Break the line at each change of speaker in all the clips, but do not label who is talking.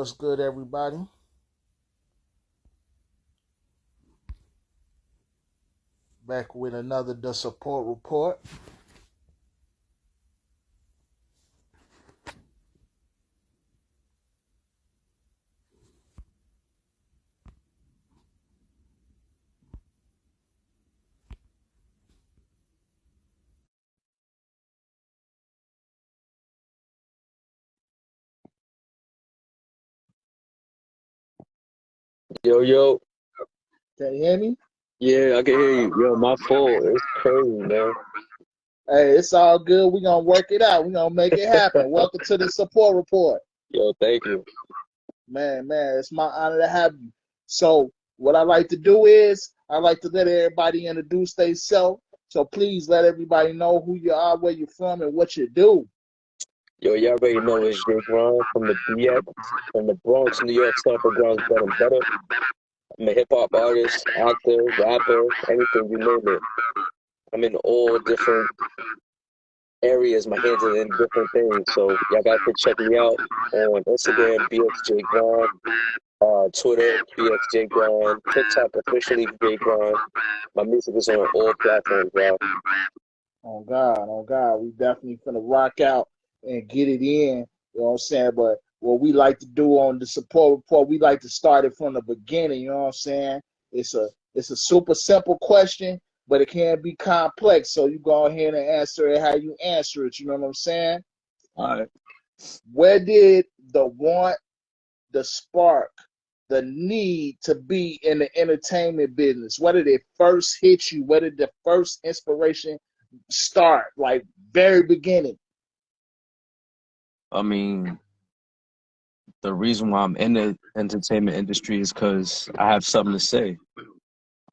What's good, everybody? Back with another The Support Report.
Yo, yo.
Can you hear me?
Yeah, I can hear you. Yo, my fault. It's crazy, man.
Hey, it's all good. We're going to work it out. We're going to make it happen. Welcome to The Support Report.
Yo, thank you.
Man, it's my honor to have you. So, what I like to do is, I like to let everybody introduce themselves. So, please let everybody know who you are, where you're from, and what you do.
Yo, y'all already know it's Jae Grind from the BX, from the Bronx, New York, Stanford Grounds, better and better. I'm a hip-hop artist, actor, rapper, anything, you name it. I'm in all different areas. My hands are in different things. So, y'all got to check me out on Instagram, BXJ Grind. Twitter, BXJ Grind, TikTok, officially J Grind. My music is on all platforms, y'all.
On God, we definitely finna rock out and get it in. You know what I'm saying? But what we like to do on the support report, we like to start it from the beginning. You know what I'm saying? It's a super simple question, but it can be complex. So you go ahead and answer it how you answer it. You know what I'm saying?
All right.
Where did the want, the spark, the need to be in the entertainment business? Where did it first hit you? Where did the first inspiration start? Like very beginning.
I mean, the reason why I'm in the entertainment industry is because I have something to say.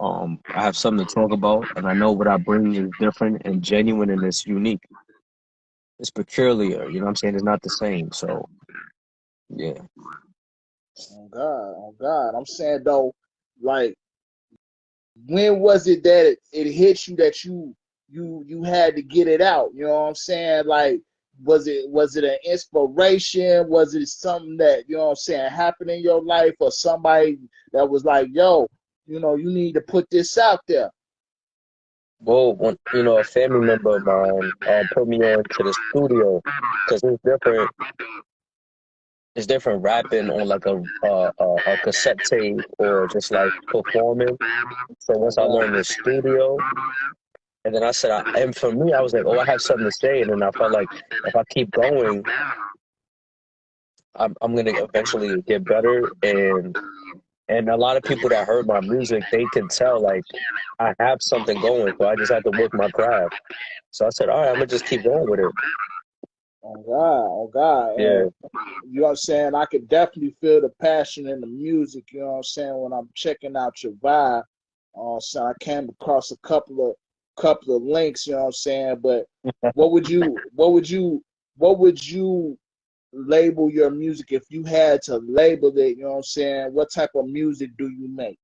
I have something to talk about, and I know what I bring is different and genuine, and it's unique. It's peculiar. You know what I'm saying? It's not the same. So, yeah.
On God. I'm saying though, like, when was it that it hit you that you had to get it out? You know what I'm saying? Like, was it an inspiration? Was it something that, you know what I'm saying, happened in your life, or somebody that was like, yo, you need to put this out there?
Well, when, a family member of mine put me on to the studio because it's different. It's different rapping on like a cassette tape or just like performing. So once
Oh
I
God.
learned the studio, and then I said, and for me, I was like, oh, I have something to say. And then I felt like if I keep going, I'm gonna eventually get better. And a lot of people that heard my music, they could tell like I have something going. So I just have to work my craft. So I said, all right, I'm gonna just keep going with it.
Oh God.
Yeah.
And you know what I'm saying? I could definitely feel the passion in the music, you know what I'm saying, when I'm checking out your vibe. So I came across a couple of links, you know what I'm saying? But what would you what would you what would you label your music if you had to label it, you know what I'm saying? What type of music do you make?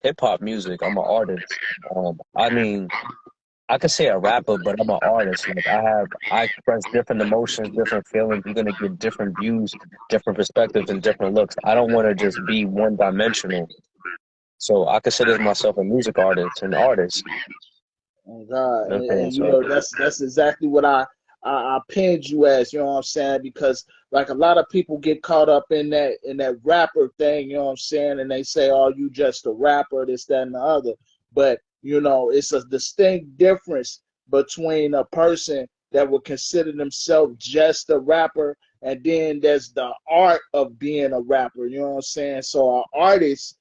Hip hop music. I'm an artist. I mean, I could say a rapper, but I'm an artist. Like I express different emotions, different feelings. You're gonna get different views, different perspectives, and different looks. I don't want to just be one dimensional. So I consider myself a music artist, an artist.
Oh God,
You know what I'm saying?
and
So
that's exactly what I pinned you as, you know what I'm saying? Because like a lot of people get caught up in that rapper thing, you know what I'm saying, and they say, "Oh, you just a rapper, this, that, and the other." But it's a distinct difference between a person that would consider themselves just a rapper, and then there's the art of being a rapper. You know what I'm saying? So an artist,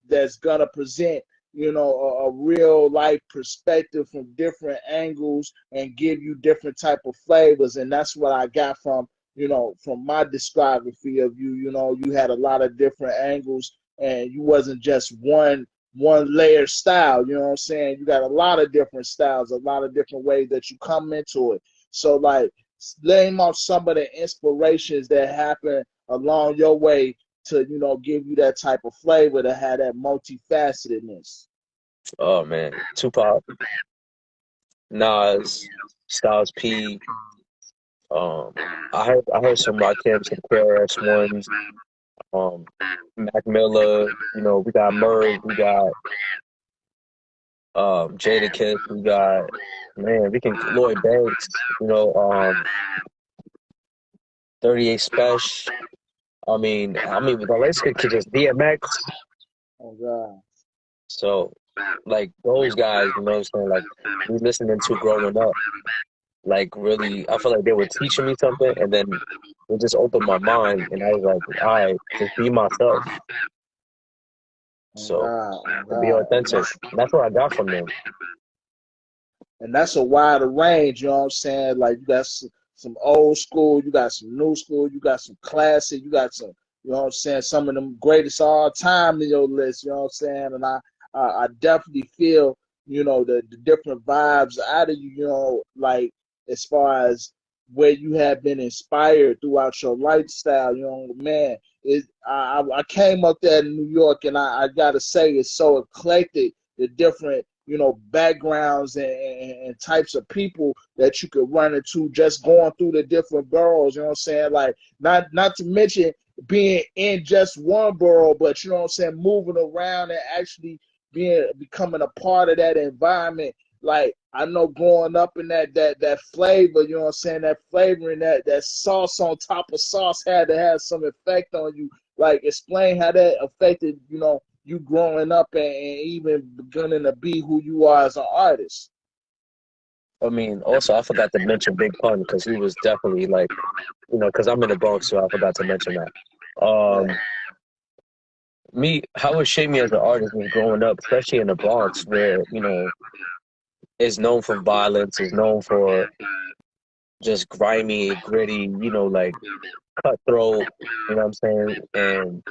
that's gonna present a real life perspective from different angles and give you different type of flavors. And that's what I got from my discography of you. You had a lot of different angles, and you wasn't just one layer style. You know what I'm saying? You got a lot of different styles, a lot of different ways that you come into it. So like, name off some of the inspirations that happen along your way to give you that type of flavor, to have that multifacetedness.
oh man, Tupac, Nas, Styles P, I heard some Rakim, some KRS Ones, Mac Miller. You know, we got Merv, we got Jadakiss, we got we can Lloyd Banks. You know, 38 Special. I mean, the list could just DMX.
Oh God.
So, like those guys, you know what I'm saying? Like we listening to growing up, like really, I feel like they were teaching me something, and then it just opened my mind, and I was like, all right, just be myself.
Oh
So,
God. Oh
and be
God.
authentic. And that's what I got from them.
And that's a wider range, you know what I'm saying? Like you got some old school, you got some new school, you got some classic, you got some, you know what I'm saying, some of them greatest all time in your list, you know what I'm saying? And I definitely feel, you know, the different vibes out of you, you know, like as far as where you have been inspired throughout your lifestyle, you know, man. I came up there in New York, and I gotta say it's so eclectic, the different, you know, backgrounds and types of people that you could run into just going through the different boroughs, you know what I'm saying? Like not to mention being in just one borough, but you know what I'm saying, moving around and actually becoming a part of that environment. Like I know growing up in that flavor, you know what I'm saying, that flavor and that sauce on top of sauce had to have some effect on you. Like explain how that affected, you know, you growing up and even beginning to be who you are as an artist.
I mean, also I forgot to mention Big Pun because he was definitely like, you know, because I'm in the Bronx, so I forgot to mention that.
Yeah.
How it shaped me as an artist was growing up, especially in the Bronx, where you know is known for violence, is known for just grimy, gritty, you know, like cutthroat, you know what I'm saying? And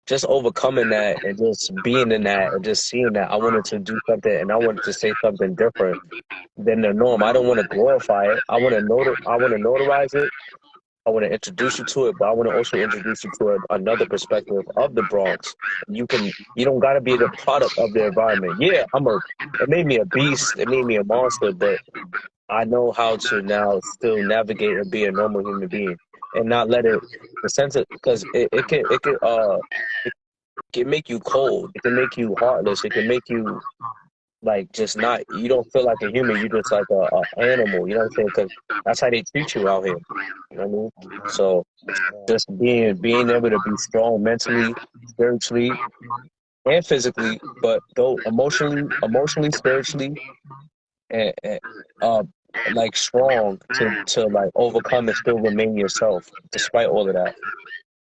just overcoming that and just being in that and just seeing that I wanted to do something and I wanted to say something different than the norm. I don't want to glorify it. I want to notarize it. I want to introduce you to it, but I want to also introduce you to another perspective of the Bronx. You don't got to be the product of the environment. Yeah, it made me a beast. It made me a monster, but I know how to now still navigate and be a normal human being and not let it the sense of because it can make you cold. It can make you heartless. It can make you like just not. You don't feel like a human. You just like a animal. You know what I'm saying? Because that's how they treat you out here. You know what I mean? So just being able to be strong mentally, spiritually, and physically, but though emotionally, spiritually, and like strong to like overcome and still remain yourself despite all of that.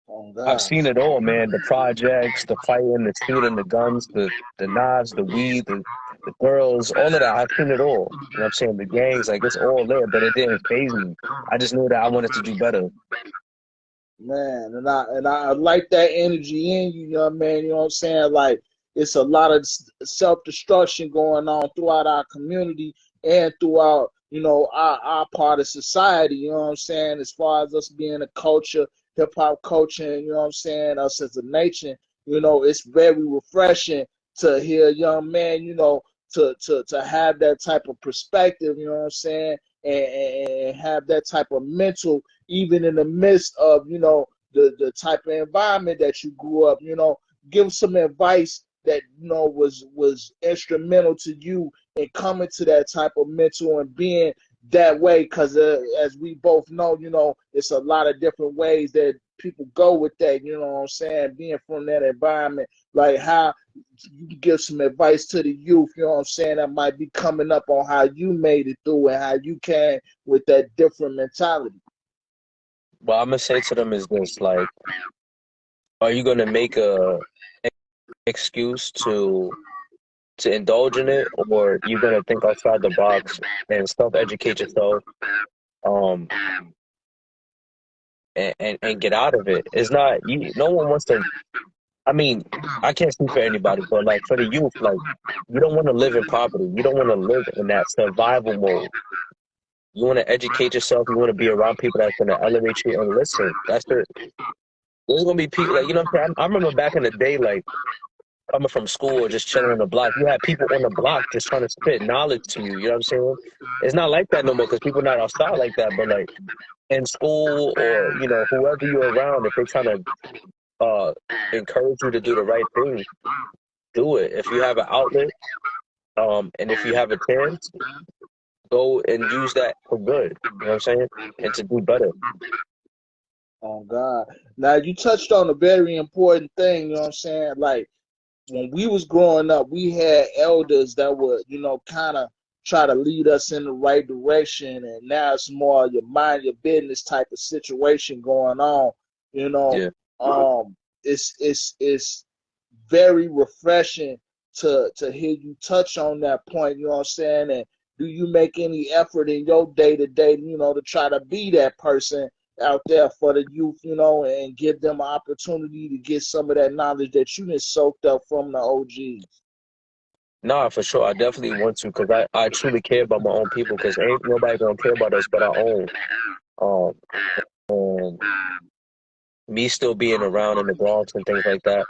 Oh
I've
God.
seen it all, man. The projects, the fighting, the shooting, the guns, the knives, the weed, the girls, all of that. I've seen it all. You know what I'm saying? The gangs, like it's all there, but it didn't faze me. I just knew that I wanted to do better.
Man, and I like that energy in you, you know what I mean? You know what I'm saying? Like it's a lot of self-destruction going on throughout our community and throughout, you know, our part of society, you know what I'm saying? As far as us being a culture, hip hop culture, you know what I'm saying, us as a nation, you know, it's very refreshing to hear a young man, you know, to have that type of perspective, you know what I'm saying, and have that type of mental, even in the midst of, you know, the type of environment that you grew up, you know, give some advice that, you know, was instrumental to you in coming to that type of mental and being that way, because as we both know, you know, it's a lot of different ways that people go with that, you know what I'm saying, being from that environment, like how you can give some advice to the youth, you know what I'm saying, that might be coming up on how you made it through and how you came with that different mentality.
What I'm gonna say to them is this: like, are you gonna make a excuse to indulge in it, or you gonna think outside the box and self-educate yourself, um, and get out of it? It's not you. No one wants to. I mean, I can't speak for anybody, but like for the youth, like you don't want to live in poverty. You don't want to live in that survival mode. You want to educate yourself. You want to be around people that's going to elevate you and listen. There's going to be people like, you know what I'm saying? I remember back in the day, like coming from school or just chilling on the block, you had people on the block just trying to spit knowledge to you. You know what I'm saying? It's not like that no more because people not outside like that. But like in school or whoever you're around, if they're trying to encourage you to do the right thing, do it. If you have an outlet, and if you have a chance, go and use that for good. You know what I'm saying? And to do better.
Oh God. Now you touched on a very important thing, you know what I'm saying? Like when we was growing up, we had elders that would, kind of try to lead us in the right direction, and now it's more your mind your business type of situation going on.
Yeah.
It's very refreshing to hear you touch on that point, you know what I'm saying? And do you make any effort in your day to day, to try to be that person out there for the youth, and give them an opportunity to get some of that knowledge that you just soaked up from the OGs?
Nah, for sure. I definitely want to because I truly care about my own people because ain't nobody going to care about us but our own. And me still being around in the Bronx and things like that,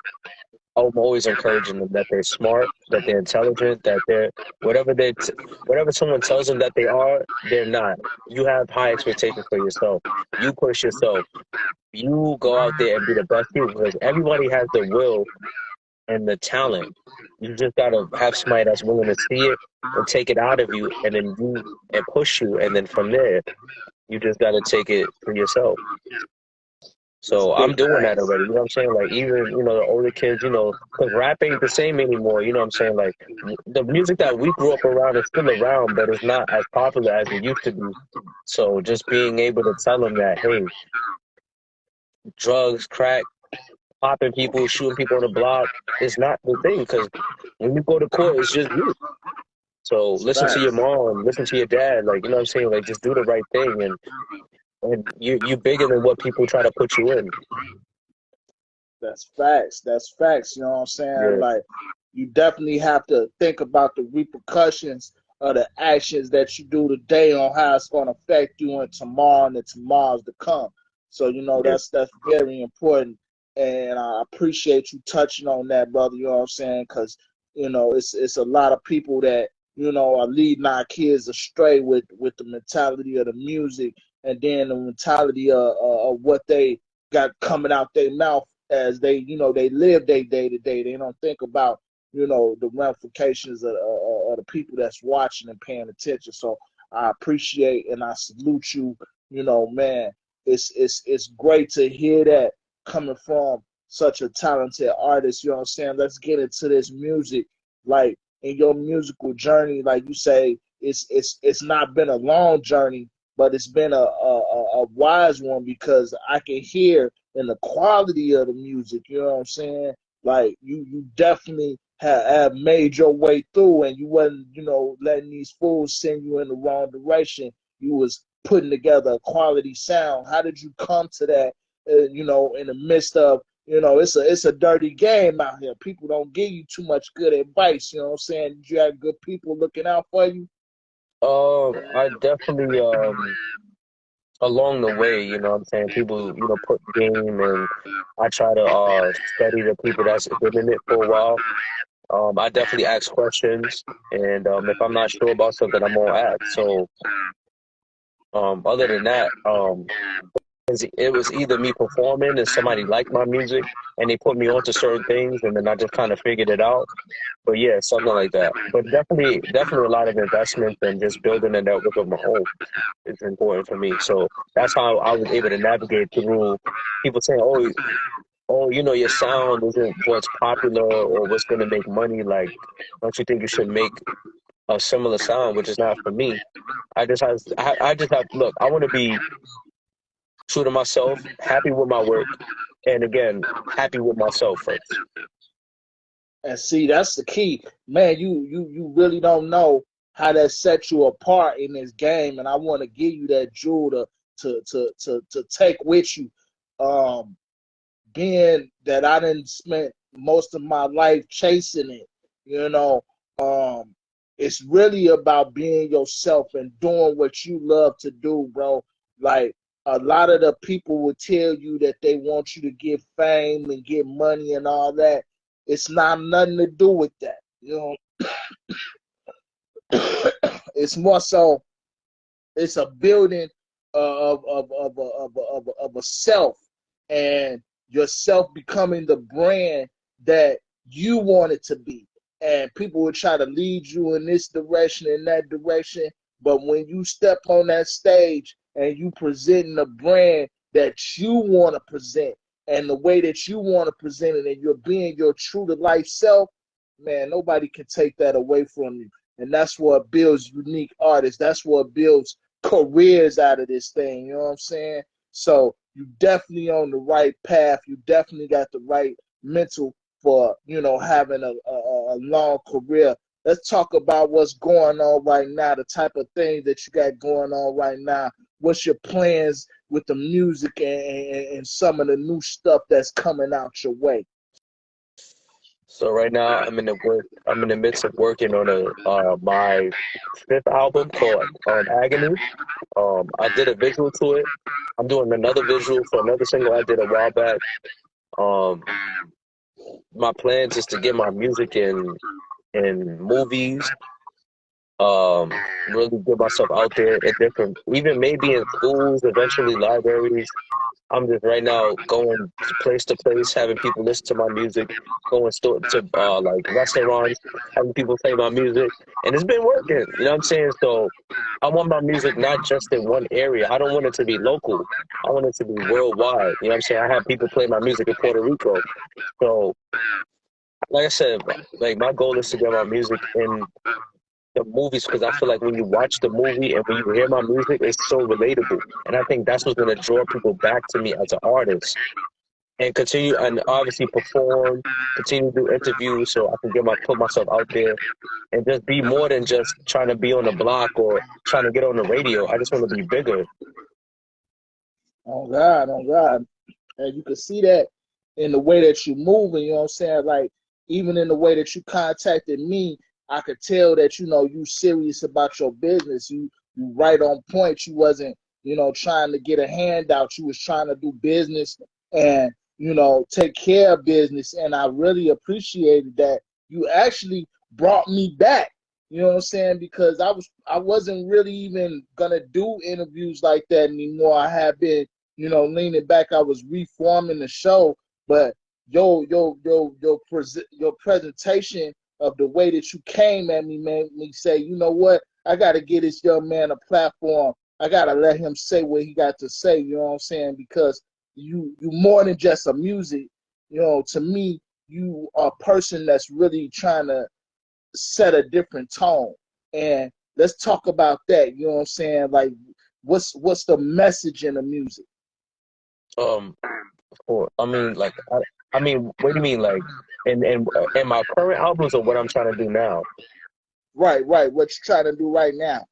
I'm always encouraging them that they're smart, that they're intelligent, that they're whatever someone tells them that they are, they're not. You have high expectations for yourself. You push yourself. You go out there and be the best you because everybody has the will and the talent. You just gotta have somebody that's willing to see it and take it out of you, and then push you, and then from there, you just gotta take it for yourself. So I'm doing that already. You know what I'm saying? Like even the older kids, because rap ain't the same anymore. You know what I'm saying? Like the music that we grew up around is still around, but it's not as popular as it used to be. So just being able to tell them that, hey, drugs, crack, popping people, shooting people on the block is not the thing. Because when you go to court, it's just you. So listen to your mom, listen to your dad. Like, you know what I'm saying? Like, just do the right thing. And you bigger than what people try to put you in.
That's facts. That's facts. You know what I'm saying?
Yeah.
Like, you definitely have to think about the repercussions of the actions that you do today on how it's going to affect you in tomorrow and the tomorrows to come. So, that's very important. And I appreciate you touching on that, brother. You know what I'm saying? Because, it's a lot of people that, are leading our kids astray with the mentality of the music and then the mentality of what they got coming out their mouth as they, they live their day to day. They don't think about, the ramifications of the people that's watching and paying attention. So I appreciate and I salute you. Man, it's great to hear that coming from such a talented artist. You know what I'm saying? Let's get into this music. Like in your musical journey, like you say, it's not been a long journey, but it's been a wise one because I can hear in the quality of the music, you know what I'm saying? Like you definitely have made your way through, and you wasn't, letting these fools send you in the wrong direction. You was putting together a quality sound. How did you come to that? In the midst of, it's a dirty game out here. People don't give you too much good advice. You know what I'm saying? Did you have good people looking out for you?
I definitely along the way, you know what I'm saying, people, put game, and I try to study the people that's been in it for a while. I definitely ask questions, and if I'm not sure about something, I'm gonna ask. So other than that, it was either me performing and somebody liked my music and they put me onto certain things, and then I just kind of figured it out. But yeah, something like that. But definitely a lot of investment and just building a network of my own is important for me. So that's how I was able to navigate through people saying, oh, your sound isn't what's popular or what's going to make money. Like, don't you think you should make a similar sound, which is not for me? I just have, look, I want to be true to myself, happy with my work, and again, happy with myself first.
And see, that's the key, man. You really don't know how that sets you apart in this game, and I want to give you that jewel to take with you. Being that I didn't spend most of my life chasing it, it's really about being yourself and doing what you love to do, bro. Like a lot of the people will tell you that they want you to get fame and get money and all that. It's not nothing to do with that. You know, it's more so it's a building of a self, and yourself becoming the brand that you want it to be. And people will try to lead you in this direction and that direction, but when you step on that stage and you presenting a brand that you want to present and the way that you want to present it, and you're being your true to life self, man, nobody can take that away from you. And that's what builds unique artists. That's what builds careers out of this thing. You know what I'm saying? So you definitely on the right path. You definitely got the right mental for, you know, having a long career. Let's talk about what's going on right now, the type of things that you got going on right now. What's your plans with the music and some of the new stuff that's coming out your way?
So right now I'm in the midst of working on my fifth album called Agony. I did a visual to it. I'm doing another visual for another single I did a while back. Um, my plans is to get my music in movies. Really get myself out there in different, even maybe in schools, eventually libraries. I'm just right now going to place, having people listen to my music, going to like restaurants, having people play my music, and it's been working. You know what I'm saying? So I want my music not just in one area. I don't want it to be local. I want it to be worldwide. You know what I'm saying? I have people play my music in Puerto Rico. So, like I said, like my goal is to get my music in the movies, because I feel like when you watch the movie and when you hear my music, it's so relatable. And I think that's what's going to draw people back to me as an artist, and continue and obviously perform, continue to do interviews so I can put myself out there and just be more than just trying to be on the block or trying to get on the radio. I just want to be bigger.
Oh God, oh God. And you can see that in the way that you're moving, you know what I'm saying? Like, even in the way that you contacted me, I could tell that, you know, you serious about your business. You right on point. You wasn't, you know, trying to get a handout. You was trying to do business and, you know, take care of business. And I really appreciated that. You actually brought me back. You know what I'm saying? Because I wasn't really even gonna do interviews like that anymore. I have been, you know, leaning back. I was reforming the show, but your presentation of the way that you came at me made me say, you know what? I got to give this young man a platform. I got to let him say what he got to say. You know what I'm saying? Because you more than just a music. You know, to me, you are a person that's really trying to set a different tone. And let's talk about that. You know what I'm saying? Like, what's the message in the music?
I mean, like, I mean, what do you mean, like, in my current albums or what I'm trying to do now?
Right. What you're trying to do right now?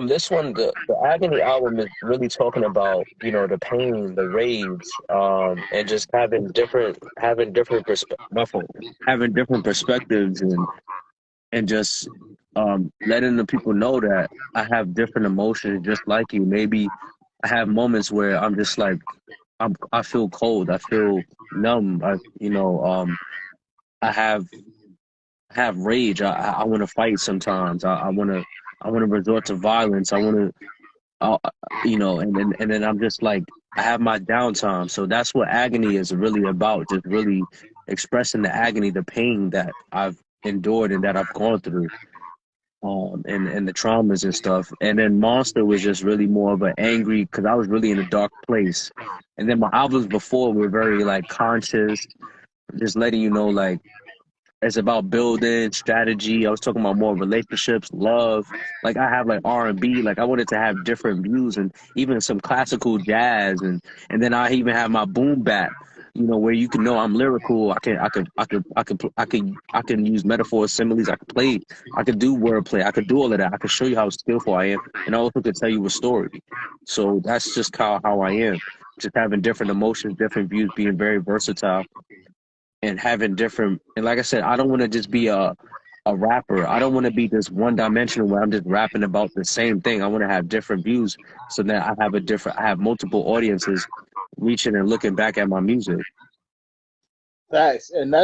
This one, the Agony album is really talking about, you know, the pain, the rage, and just having different perspectives, and just letting the people know that I have different emotions just like you. Maybe I have moments where I'm just like I feel cold, I feel numb, I have rage. I want to fight sometimes. I want to resort to violence. I want to and then I'm just like, I have my downtime. So that's what Agony is really about, just really expressing the agony, the pain that I've endured and that I've gone through, and the traumas and stuff. And then Monster was just really more of an angry, because I was really in a dark place. And then my albums before were very like conscious, just letting you know, like, it's about building strategy. I was talking about more relationships, love. Like, I have like R&B. Like, I wanted to have different views, and even some classical jazz, and then I even have my boom bap. You know, where you can know I'm lyrical. I can use metaphors, similes. I can play. I could do wordplay. I could do all of that. I could show you how skillful I am, and I also could tell you a story. So that's just how I am. Just having different emotions, different views, being very versatile, and having different, and like I said, I don't want to just be a rapper. I don't want to be this one dimensional where I'm just rapping about the same thing. I want to have different views, so that I have multiple audiences reaching and looking back at my music.
Facts. And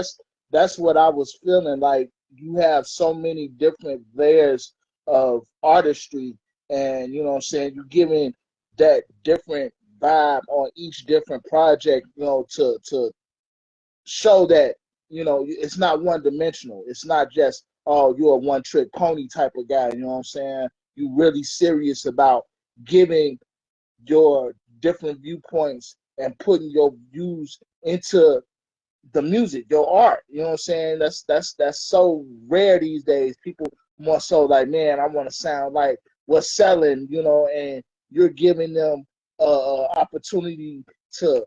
that's what I was feeling like. You have so many different layers of artistry, and you know what I'm saying, you're giving that different vibe on each different project, you know, to show that, you know, it's not one dimensional. It's not just, oh, you're a one trick pony type of guy. You know what I'm saying? You really serious about giving your different viewpoints and putting your views into the music, your art. You know what I'm saying? That's so rare these days. People more so like, man, I want to sound like what's selling, you know, and you're giving them opportunity to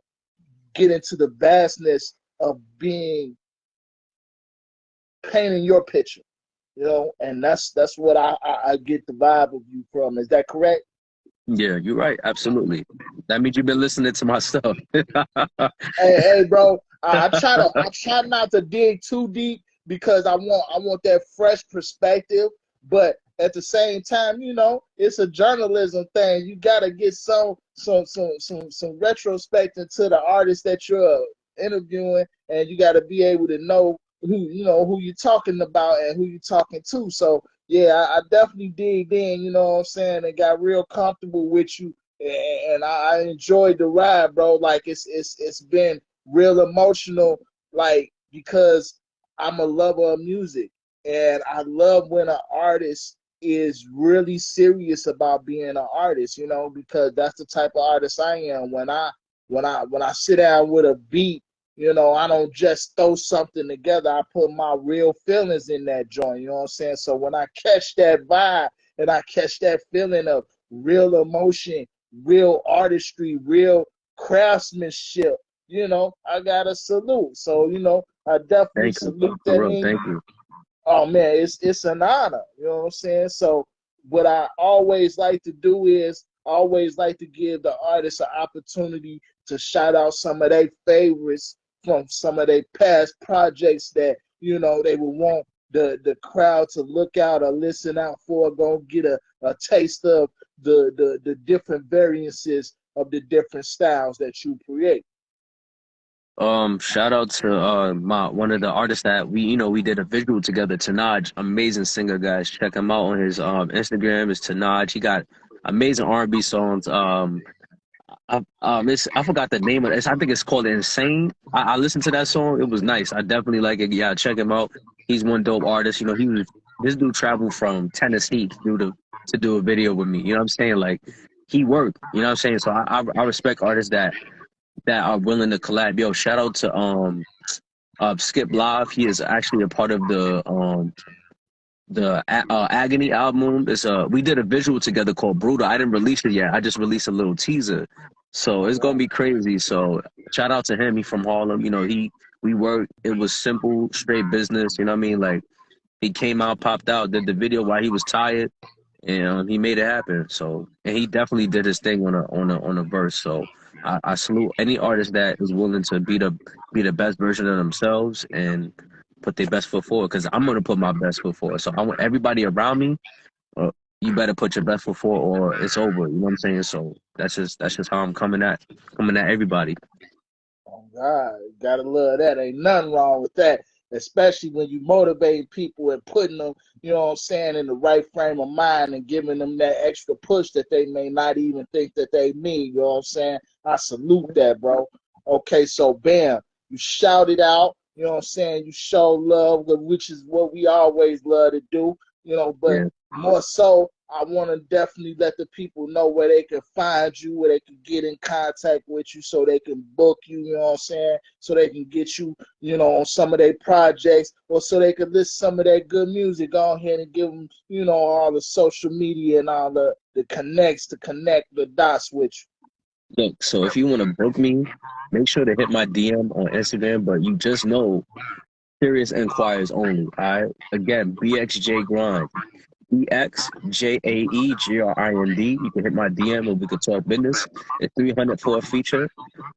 get into the vastness of being painting your picture, you know, and that's what I get the vibe of you from. Is that correct?
Yeah, you're right. Absolutely. That means you've been listening to my stuff.
Hey, bro, I try not to dig too deep because I want that fresh perspective, but at the same time, you know, it's a journalism thing. You gotta get some retrospect into the artist that you're interviewing, and you gotta be able to know who you're talking about and who you're talking to. So yeah, I definitely digged in, you know what I'm saying, and got real comfortable with you, and I enjoyed the ride, bro. Like it's been real emotional, like because I'm a lover of music, and I love when an artist is really serious about being an artist, you know, because that's the type of artist I am. When I sit down with a beat, you know, I don't just throw something together. I put my real feelings in that joint. You know what I'm saying? So when I catch that vibe and I catch that feeling of real emotion, real artistry, real craftsmanship, you know, I gotta salute. So, you know, I definitely
Thank you, bro.
salute that
For real.
in
Thank
you.
you.
Oh man, it's an honor. You know what I'm saying? So what I always like to do is I always like to give the artists an opportunity to shout out some of their favorites from some of their past projects that, you know, they would want the crowd to look out or listen out for, go get a taste of the different variances of the different styles that you create.
Shout out to my one of the artists that we did a visual together, Tanaj, amazing singer, guys. Check him out on his Instagram. It's Tanaj. He got amazing R&B songs. I forgot the name of it. I think it's called Insane. I listened to that song. It was nice. I definitely like it. Yeah, check him out. He's one dope artist. You know, this dude traveled from Tennessee to do a video with me. You know what I'm saying? Like he worked. You know what I'm saying? So I respect artists that are willing to collab. Yo, shout out to Skip Live. He is actually a part of the Agony album. It's we did a visual together called Brutal. I didn't release it yet. I just released a little teaser. So it's gonna be crazy. So shout out to him. He from Harlem. You know, we worked. It was simple, straight business. You know what I mean? Like he came out, popped out, did the video while he was tired, and he made it happen. So and he definitely did his thing on a verse. So I salute any artist that is willing to be the best version of themselves and put their best foot forward. Because I'm gonna put my best foot forward. So I want everybody around me. You better put your best foot forward, or it's over. You know what I'm saying? So that's just how I'm coming at everybody.
Oh God, gotta love that. Ain't nothing wrong with that. Especially when you motivate people and putting them, you know what I'm saying, in the right frame of mind and giving them that extra push that they may not even think that they need. You know what I'm saying? I salute that, bro. Okay, so bam, you shout it out, you know what I'm saying? You show love, which is what we always love to do, you know, but
Yeah.
more so, I want to definitely let the people know where they can find you, where they can get in contact with you so they can book you, you know what I'm saying? So they can get you, you know, on some of their projects, or so they can listen some of their good music. Go ahead and give them, you know, all the social media and all the connects to connect the dots with
Look, so if you want to book me, make sure to hit my DM on Instagram. But you just know, serious inquiries only. All right. Again, BXJ Grind. EXJAEGRIND. You can hit my DM and we can talk business. It's 300 for a feature.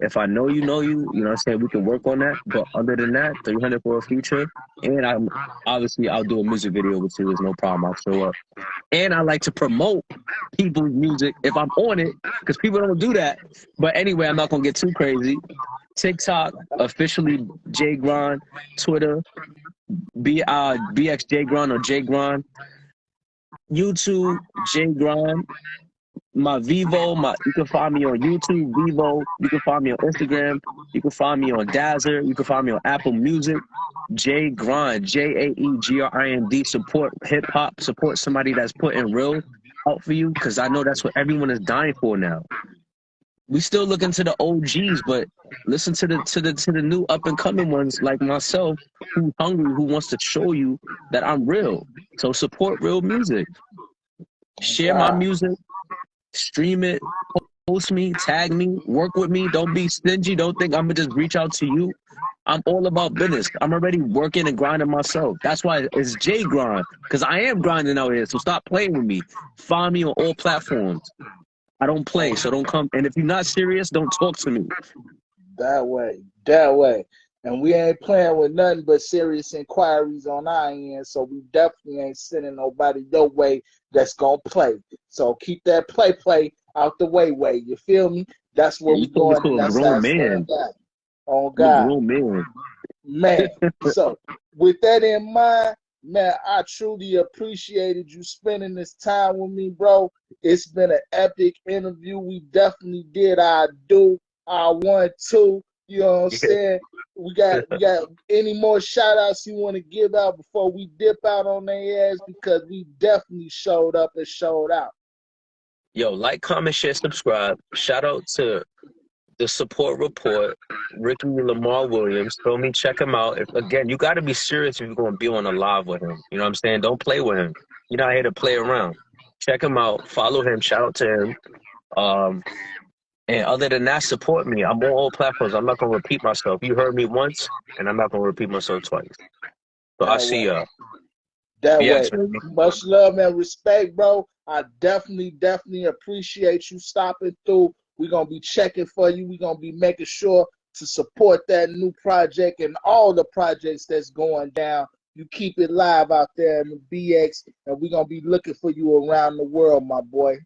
If I know you, you know what I'm saying, we can work on that. But other than that, 300 for a feature. And I'll do a music video with you. There's no problem. I'll show up. And I like to promote people's music if I'm on it, because people don't do that. But anyway, I'm not gonna get too crazy. TikTok, officially Jae Grind. Twitter, BX Jae Grind or Jae Grind. YouTube, Jae Grind. My Vivo, you can find me on YouTube, Vivo. You can find me on Instagram. You can find me on Dazzler. You can find me on Apple Music. Jae Grind, JaeGrind. Support hip hop. Support somebody that's putting real out for you, because I know that's what everyone is dying for now. We still looking to the OGs, but listen to the new up and coming ones like myself, who's hungry, who wants to show you that I'm real. So support real music. Share my music. Stream it, post me, tag me, work with me. Don't be stingy. Don't think I'm gonna just reach out to you. I'm all about business. I'm already working and grinding myself. That's why it's Jae Grind, because I am grinding out here. So stop playing with me. Find me on all platforms. I don't play, so don't come. And if you're not serious, don't talk to me.
That way. And we ain't playing with nothing but serious inquiries on our end, so we definitely ain't sending nobody your way that's gonna play. So keep that play out the way. You feel me? That's what we doing. And that's how man. Oh God, man. So with that in mind, man, I truly appreciated you spending this time with me, bro. It's been an epic interview. We definitely did our 1-2. You know what I'm saying? We got any more shout outs you want to give out before we dip out on their ass, because we definitely showed up and showed out.
Yo, like, comment, share, subscribe. Shout out to the Support Report, Ricky Lamar Williams. Feel me? Check him out. Again, you got to be serious if you're going to be on a live with him. You know what I'm saying? Don't play with him. You're not here to play around. Check him out. Follow him. Shout out to him. And other than that, support me. I'm on all platforms. I'm not going to repeat myself. You heard me once, and I'm not going to repeat myself twice. So I'll see y'all.
That way. Much love and respect, bro. I definitely appreciate you stopping through. We're going to be checking for you. We're going to be making sure to support that new project and all the projects that's going down. You keep it live out there in the BX, and we're going to be looking for you around the world, my boy.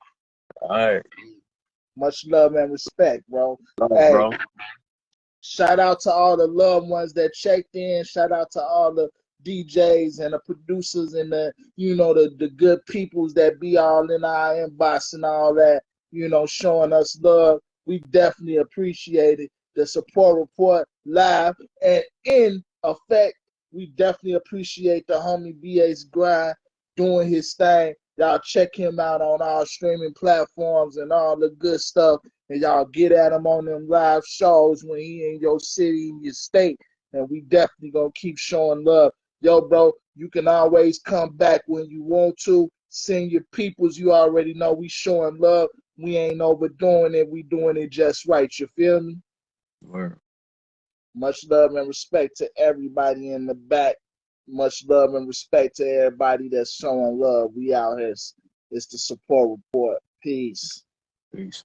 All right.
Much love and respect, bro.
Hey, bro.
Shout out to all the loved ones that checked in. Shout out to all the DJs and the producers and the good peoples that be all in our inbox and all that, showing us love. We definitely appreciate it. The Support Report live, and in effect, we definitely appreciate the homie BX Grind doing his thing. Y'all check him out on our streaming platforms and all the good stuff. And y'all get at him on them live shows when he in your city, in your state. And we definitely going to keep showing love. Yo, bro, you can always come back when you want to. Send your peoples. You already know we showing love. We ain't overdoing it. We doing it just right. You feel me?
Word.
Much love and respect to everybody in the back. Much love and respect to everybody that's showing love. We out here. It's the Support Report. Peace.
Peace.